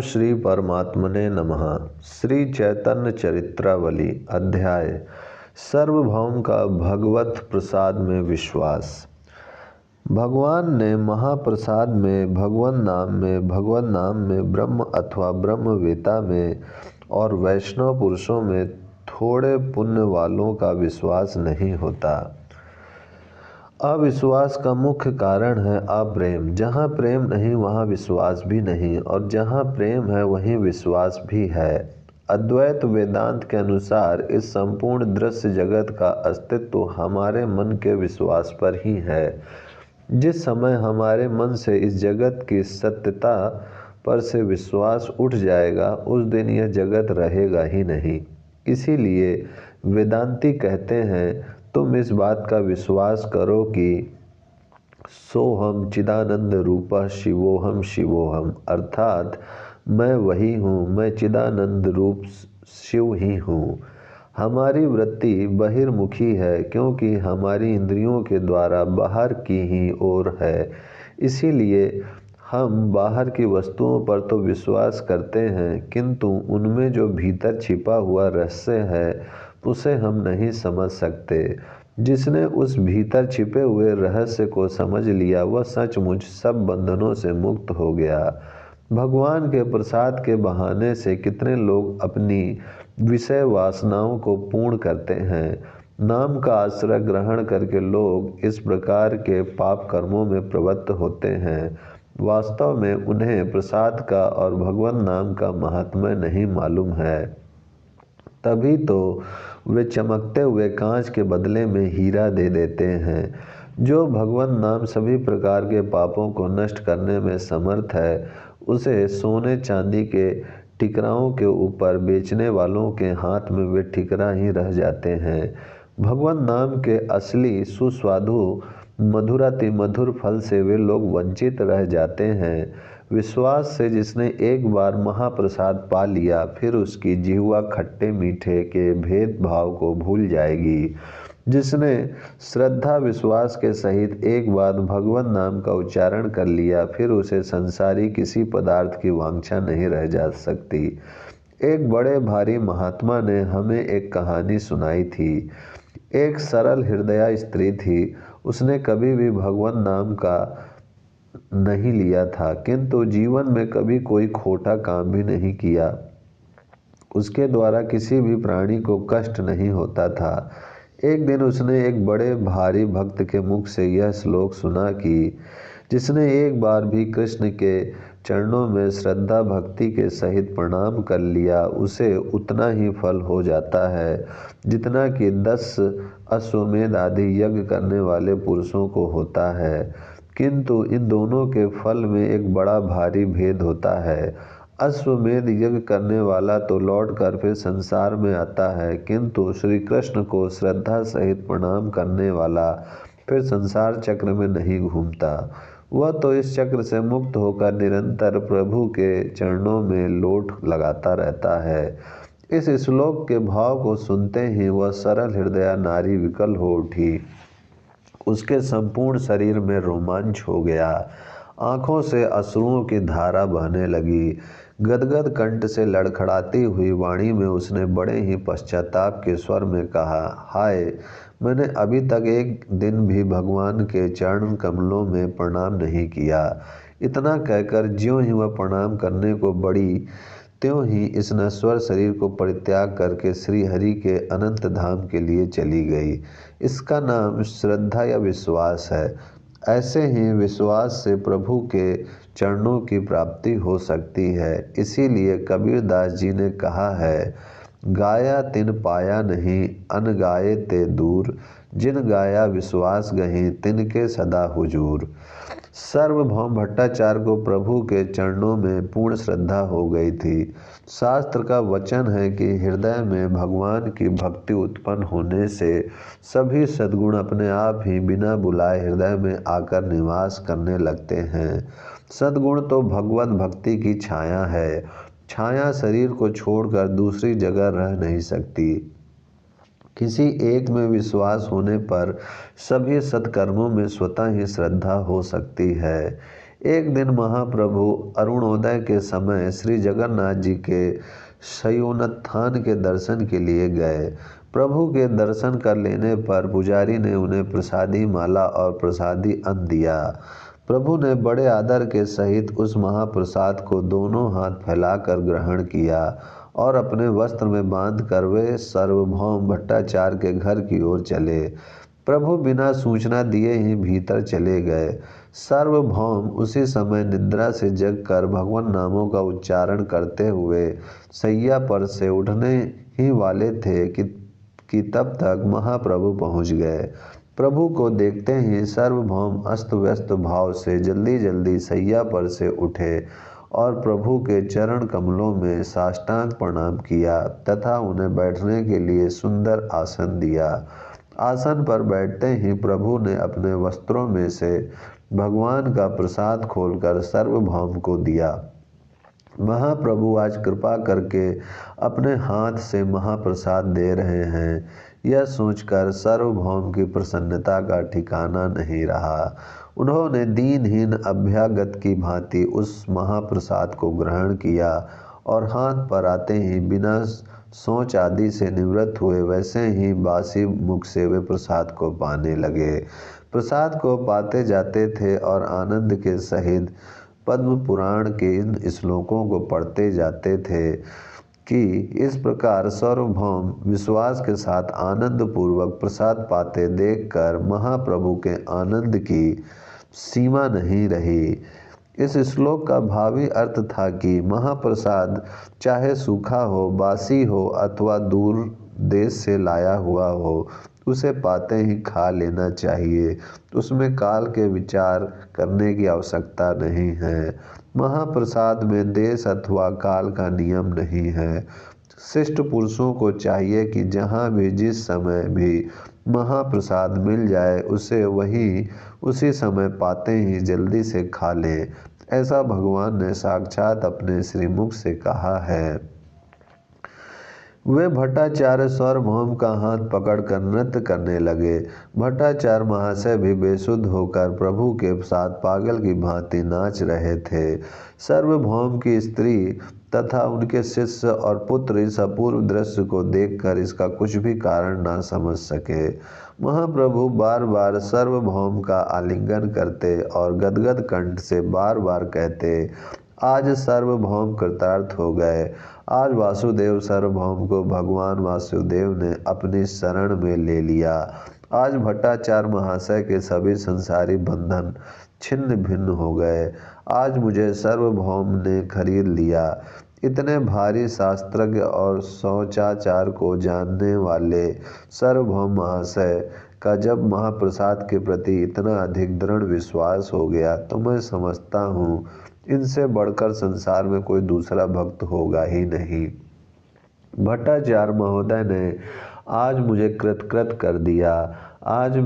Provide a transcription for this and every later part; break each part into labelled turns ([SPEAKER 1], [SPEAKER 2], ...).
[SPEAKER 1] श्री परमात्मने नमः। श्री चैतन्य चरित्रावली अध्याय सार्वभौम का भगवत प्रसाद में विश्वास। भगवान ने महाप्रसाद में भगवत नाम में ब्रह्म अथवा ब्रह्मवेता में और वैष्णव पुरुषों में थोड़े पुण्य वालों का विश्वास नहीं होता। अविश्वास का मुख्य कारण है अप्रेम। जहाँ प्रेम नहीं वहाँ विश्वास भी नहीं, और जहाँ प्रेम है वहीं विश्वास भी है। अद्वैत वेदांत के अनुसार इस संपूर्ण दृश्य जगत का अस्तित्व हमारे मन के विश्वास पर ही है। जिस समय हमारे मन से इस जगत की सत्यता पर से विश्वास उठ जाएगा, उस दिन यह जगत रहेगा ही नहीं। इसीलिए वेदांती कहते हैं, तुम इस बात का विश्वास करो कि सोहम चिदानंद रूपः शिवोहम शिवोहम, अर्थात मैं वही हूँ, मैं चिदानंद रूप शिव ही हूँ। हमारी वृत्ति बहिर्मुखी है, क्योंकि हमारी इंद्रियों के द्वारा बाहर की ही ओर है। इसीलिए हम बाहर की वस्तुओं पर तो विश्वास करते हैं, किंतु उनमें जो भीतर छिपा हुआ रहस्य है उसे हम नहीं समझ सकते। जिसने उस भीतर छिपे हुए रहस्य को समझ लिया, वह सचमुच सब बंधनों से मुक्त हो गया। भगवान के प्रसाद के बहाने से कितने लोग अपनी विषय वासनाओं को पूर्ण करते हैं। नाम का आश्रय ग्रहण करके लोग इस प्रकार के पाप कर्मों में प्रवृत्त होते हैं। वास्तव में उन्हें प्रसाद का और भगवान नाम का महात्म्य नहीं मालूम है। तभी तो वे चमकते हुए कांच के बदले में हीरा दे देते हैं। जो भगवान नाम सभी प्रकार के पापों को नष्ट करने में समर्थ है, उसे सोने चांदी के ठिकराओं के ऊपर बेचने वालों के हाथ में वे ठिकरा ही रह जाते हैं। भगवान नाम के असली सुस्वादु मधुराति मधुर फल से वे लोग वंचित रह जाते हैं। विश्वास से जिसने एक बार महाप्रसाद पा लिया, फिर उसकी जिह्वा खट्टे मीठे के भेदभाव को भूल जाएगी। जिसने श्रद्धा विश्वास के सहित एक बार भगवान नाम का उच्चारण कर लिया, फिर उसे संसारी किसी पदार्थ की वांछा नहीं रह जा सकती। एक बड़े भारी महात्मा ने हमें एक कहानी सुनाई थी। एक सरल हृदया स्त्री थी। उसने कभी भी भगवान नाम का नहीं लिया था, किंतु जीवन में कभी कोई खोटा काम भी नहीं किया। उसके द्वारा किसी भी प्राणी को कष्ट नहीं होता था। एक दिन उसने एक बड़े भारी भक्त के मुख से यह श्लोक सुना कि जिसने एक बार भी कृष्ण के चरणों में श्रद्धा भक्ति के सहित प्रणाम कर लिया, उसे उतना ही फल हो जाता है जितना कि 10 अश्वमेध आदि यज्ञ करने वाले पुरुषों को होता है। किंतु इन दोनों के फल में एक बड़ा भारी भेद होता है। अश्वमेध यज्ञ करने वाला तो लौट कर फिर संसार में आता है, किंतु श्री कृष्ण को श्रद्धा सहित प्रणाम करने वाला फिर संसार चक्र में नहीं घूमता। वह तो इस चक्र से मुक्त होकर निरंतर प्रभु के चरणों में लोट लगाता रहता है। इस श्लोक के भाव को सुनते ही वह सरल हृदया नारी विकल हो उठी। उसके संपूर्ण शरीर में रोमांच हो गया। आंखों से अश्रुओं की धारा बहने लगी। गदगद कंठ से लड़खड़ाती हुई वाणी में उसने बड़े ही पश्चाताप के स्वर में कहा, हाय, मैंने अभी तक एक दिन भी भगवान के चरण कमलों में प्रणाम नहीं किया। इतना कहकर ज्यों ही वह प्रणाम करने को बढ़ी, त्यों ही इस नश्वर शरीर को परित्याग करके श्री हरि के अनंत धाम के लिए चली गई। इसका नाम श्रद्धा या विश्वास है। ऐसे ही विश्वास से प्रभु के चरणों की प्राप्ति हो सकती है। इसीलिए कबीरदास जी ने कहा है, गाया तिन पाया नहीं, अन गाये ते दूर, जिन गाया विश्वास गहीं, तिनके सदा हुजूर। सार्वभौम भट्टाचार्य को प्रभु के चरणों में पूर्ण श्रद्धा हो गई थी। शास्त्र का वचन है कि हृदय में भगवान की भक्ति उत्पन्न होने से सभी सद्गुण अपने आप ही बिना बुलाए हृदय में आकर निवास करने लगते हैं। सद्गुण तो भगवत भक्ति की छाया है। छाया शरीर को छोड़कर दूसरी जगह रह नहीं सकती। किसी एक में विश्वास होने पर सभी सत्कर्मों में स्वतः ही श्रद्धा हो सकती है। एक दिन महाप्रभु अरुणोदय के समय श्री जगन्नाथ जी के शयनोत्थान के दर्शन के लिए गए। प्रभु के दर्शन कर लेने पर पुजारी ने उन्हें प्रसादी माला और प्रसादी अन्न दिया। प्रभु ने बड़े आदर के सहित उस महाप्रसाद को दोनों हाथ फैलाकर ग्रहण किया और अपने वस्त्र में बांधकर वे सार्वभौम भट्टाचार्य के घर की ओर चले। प्रभु बिना सूचना दिए ही भीतर चले गए। सार्वभौम उसी समय निद्रा से जगकर भगवान नामों का उच्चारण करते हुए शैया पर से उठने ही वाले थे कि तब तक महाप्रभु पहुंच गए। प्रभु को देखते ही सार्वभौम अस्त व्यस्त भाव से जल्दी जल्दी शैया पर से उठे और प्रभु के चरण कमलों में साष्टांग प्रणाम किया तथा उन्हें बैठने के लिए सुंदर आसन दिया। आसन पर बैठते ही प्रभु ने अपने वस्त्रों में से भगवान का प्रसाद खोलकर सार्वभौम को दिया। महाप्रभु आज कृपा करके अपने हाथ से महाप्रसाद दे रहे हैं, यह सोचकर सार्वभौम की प्रसन्नता का ठिकाना नहीं रहा। उन्होंने दीनहीन अभ्यागत की भांति उस महाप्रसाद को ग्रहण किया और हाथ पर आते ही बिना सोच आदि से निवृत्त हुए वैसे ही बासी मुख से वे प्रसाद को पाने लगे। प्रसाद को पाते जाते थे और आनंद के सहित पद्म पुराण के इन श्लोकों को पढ़ते जाते थे कि इस प्रकार सार्वभौम विश्वास के साथ आनंद पूर्वक प्रसाद पाते देखकर महाप्रभु के आनंद की सीमा नहीं रही। इस श्लोक का भावी अर्थ था कि महाप्रसाद चाहे सूखा हो, बासी हो अथवा दूर देश से लाया हुआ हो, उसे पाते ही खा लेना चाहिए। उसमें काल के विचार करने की आवश्यकता नहीं है। महाप्रसाद में देश अथवा काल का नियम नहीं है। शिष्ट पुरुषों को चाहिए कि जहाँ भी जिस समय भी महाप्रसाद मिल जाए उसे वही उसी समय पाते ही जल्दी से खा लें। ऐसा भगवान ने साक्षात अपने श्रीमुख से कहा है। वे भट्टाचार्य सार्वभौम का हाथ पकड़कर नृत्य करने लगे। भट्टाचार्य महाशय भी बेसुध होकर प्रभु के साथ पागल की भांति नाच रहे थे। सार्वभौम की स्त्री तथा उनके शिष्य और पुत्र इस अपूर्व दृश्य को देखकर इसका कुछ भी कारण ना समझ सके। महाप्रभु बार बार सार्वभौम का आलिंगन करते और गदगद कंठ से बार बार कहते, आज सार्वभौम कृतार्थ हो गए। आज वासुदेव सार्वभौम को भगवान वासुदेव ने अपनी शरण में ले लिया। आज भट्टाचार्य महाशय के सभी संसारी बंधन छिन्न भिन्न हो गए। आज मुझे सार्वभौम ने खरीद लिया। इतने भारी शास्त्रज्ञ और शौचाचार को जानने वाले सार्वभौम महाशय का जब महाप्रसाद के प्रति इतना अधिक दृढ़ विश्वास हो गया तो मैं समझता हूँ इनसे बढ़कर संसार में कोई दूसरा भक्त होगा ही नहीं। भट्टाचार्य महोदय ने आज मुझे कृतकृत कर दिया। आज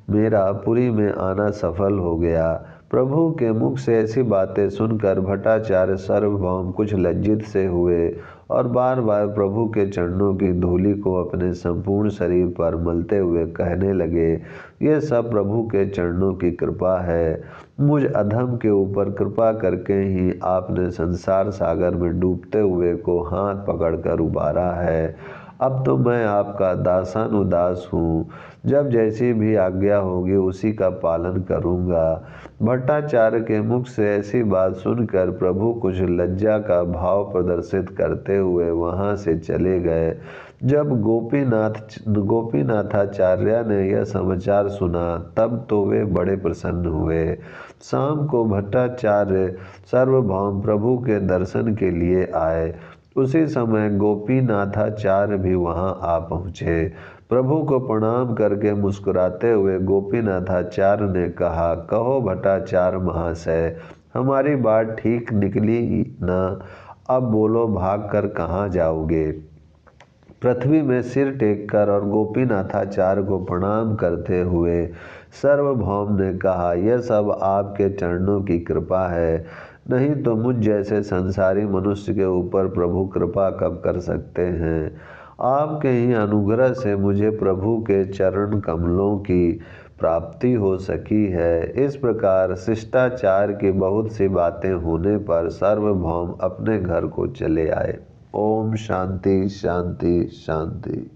[SPEAKER 1] मेरा पुरी में आना सफल हो गया। प्रभु के मुख से ऐसी बातें सुनकर भट्टाचार्य सार्वभौम कुछ लज्जित से हुए और बार बार प्रभु के चरणों की धूलि को अपने संपूर्ण शरीर पर मलते हुए कहने लगे, ये सब प्रभु के चरणों की कृपा है। मुझ अधम के ऊपर कृपा करके ही आपने संसार सागर में डूबते हुए को हाथ पकड़कर उबारा है। अब तो मैं आपका दासानुदास हूँ। जब जैसी भी आज्ञा होगी उसी का पालन करूँगा। भट्टाचार्य के मुख से ऐसी बात सुनकर प्रभु कुछ लज्जा का भाव प्रदर्शित करते हुए वहाँ से चले गए। जब गोपीनाथाचार्य ने यह समाचार सुना तब तो वे बड़े प्रसन्न हुए। शाम को भट्टाचार्य सार्वभौम प्रभु के दर्शन के लिए आए। उसी समय गोपीनाथाचार्य भी वहां आ पहुँचे। प्रभु को प्रणाम करके मुस्कुराते हुए गोपीनाथाचार्य ने कहा, कहो भट्टाचार्य महाशय, हमारी बात ठीक निकली ना? अब बोलो, भाग कर कहाँ जाओगे? पृथ्वी में सिर टेककर और गोपीनाथाचार्य को प्रणाम करते हुए सार्वभौम ने कहा, यह सब आपके चरणों की कृपा है, नहीं तो मुझ जैसे संसारी मनुष्य के ऊपर प्रभु कृपा कब कर सकते हैं। आपके ही अनुग्रह से मुझे प्रभु के चरण कमलों की प्राप्ति हो सकी है। इस प्रकार शिष्टाचार की बहुत सी बातें होने पर सार्वभौम अपने घर को चले आए। ओम शांति शांति शांति।